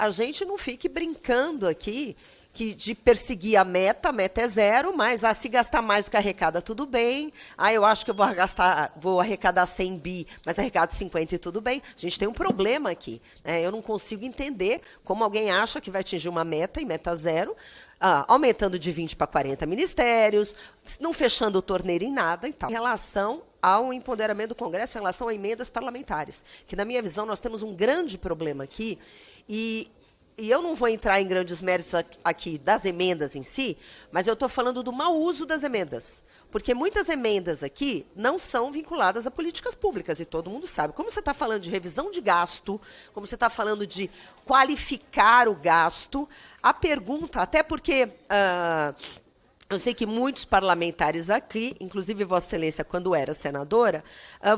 a gente não fique brincando aqui de perseguir a meta é zero, mas se gastar mais do que arrecada, tudo bem. Eu acho que eu vou arrecadar 100 bi, mas arrecado 50 e tudo bem. A gente tem um problema aqui, né? Eu não consigo entender como alguém acha que vai atingir uma meta, e meta zero, aumentando de 20 para 40 ministérios, não fechando o torneiro em nada e tal. Em relação ao empoderamento do Congresso, em relação a emendas parlamentares, que, na minha visão, nós temos um grande problema aqui, e eu não vou entrar em grandes méritos aqui das emendas em si, mas eu estou falando do mau uso das emendas. Porque muitas emendas aqui não são vinculadas a políticas públicas, e todo mundo sabe. Como você está falando de revisão de gasto, como você está falando de qualificar o gasto, a pergunta, até porque eu sei que muitos parlamentares aqui, inclusive Vossa Excelência, quando era senadora,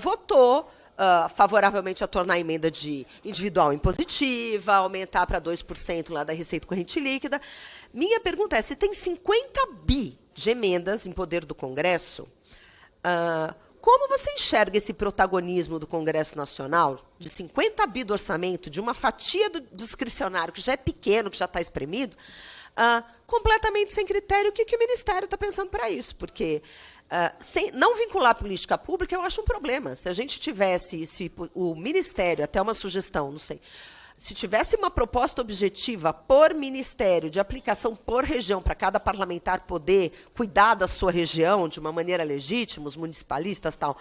votou favoravelmente a tornar a emenda de individual impositiva, aumentar para 2% lá da receita corrente líquida. Minha pergunta é, se tem 50 bi de emendas em poder do Congresso, como você enxerga esse protagonismo do Congresso Nacional, de 50 bi do orçamento, de uma fatia do discricionário, que já é pequeno, que já está espremido, completamente sem critério? O que o Ministério está pensando para isso? Porque não vincular a política pública, eu acho um problema. Se a gente tivesse, o Ministério, até uma sugestão, não sei, se tivesse uma proposta objetiva por ministério, de aplicação por região, para cada parlamentar poder cuidar da sua região de uma maneira legítima, os municipalistas e tal,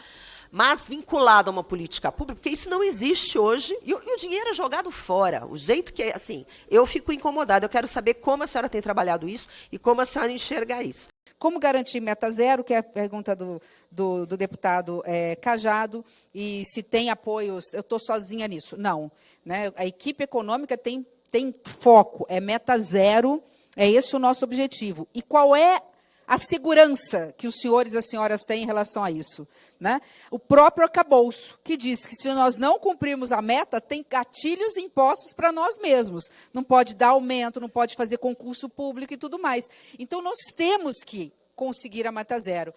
mas vinculado a uma política pública, porque isso não existe hoje, e o dinheiro é jogado fora. O jeito que é, assim, eu fico incomodada. Eu quero saber como a senhora tem trabalhado isso e como a senhora enxerga isso. Como garantir meta zero, que é a pergunta do deputado Cajado, e se tem apoios, eu estou sozinha nisso. Não. Né? A equipe econômica tem foco, é meta zero, é esse o nosso objetivo. E qual é a segurança que os senhores e as senhoras têm em relação a isso? Né? O próprio arcabouço, que diz que, se nós não cumprirmos a meta, tem gatilhos e impostos para nós mesmos. Não pode dar aumento, não pode fazer concurso público e tudo mais. Então, nós temos que conseguir a meta zero.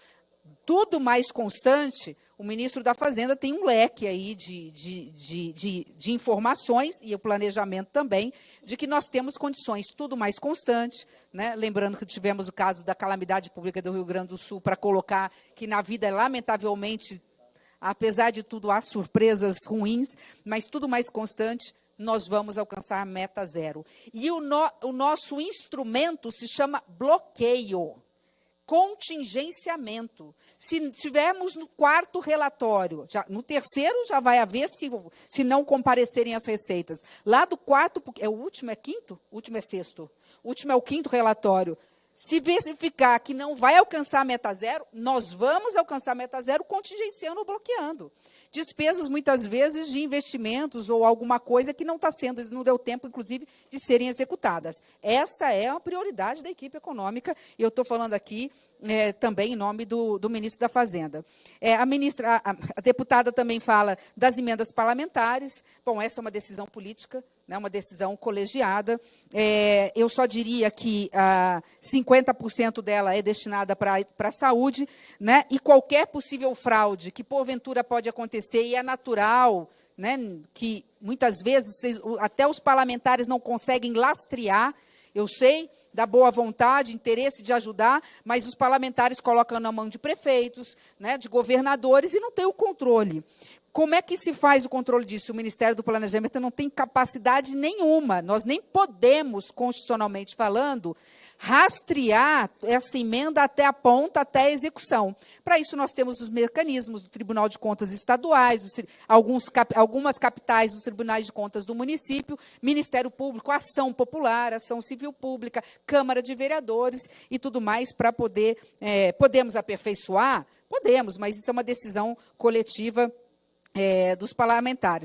Tudo mais constante, o ministro da Fazenda tem um leque aí de informações, e o planejamento também, de que nós temos condições tudo mais constante, né? Lembrando que tivemos o caso da calamidade pública do Rio Grande do Sul, para colocar que na vida, lamentavelmente, apesar de tudo, há surpresas ruins, mas tudo mais constante, nós vamos alcançar a meta zero. E o nosso instrumento se chama bloqueio. Contingenciamento. Se tivermos no quarto relatório, no terceiro já vai haver, se não comparecerem as receitas. Lá do quarto, o último é quinto? O último é sexto. O último é o quinto relatório. Se verificar que não vai alcançar a meta zero, nós vamos alcançar a meta zero contingenciando ou bloqueando. Despesas, muitas vezes, de investimentos ou alguma coisa que não está sendo, não deu tempo, inclusive, de serem executadas. Essa é a prioridade da equipe econômica, e eu estou falando aqui também em nome do ministro da Fazenda. A deputada também fala das emendas parlamentares. Bom, essa é uma decisão política, né, uma decisão colegiada. Eu só diria que 50% dela é destinada para a saúde, né, e qualquer possível fraude que, porventura, pode acontecer, e é natural, né, que, muitas vezes, até os parlamentares não conseguem lastrear. Eu sei da boa vontade, interesse de ajudar, mas os parlamentares colocam na mão de prefeitos, né, de governadores, e não tem o controle. Como é que se faz o controle disso? O Ministério do Planejamento não tem capacidade nenhuma. Nós nem podemos, constitucionalmente falando, rastrear essa emenda até a ponta, até a execução. Para isso, nós temos os mecanismos do Tribunal de Contas Estaduais, algumas capitais dos Tribunais de Contas do município, Ministério Público, ação popular, ação civil pública, Câmara de Vereadores e tudo mais, para poder... podemos aperfeiçoar? Podemos, mas isso é uma decisão coletiva dos parlamentares.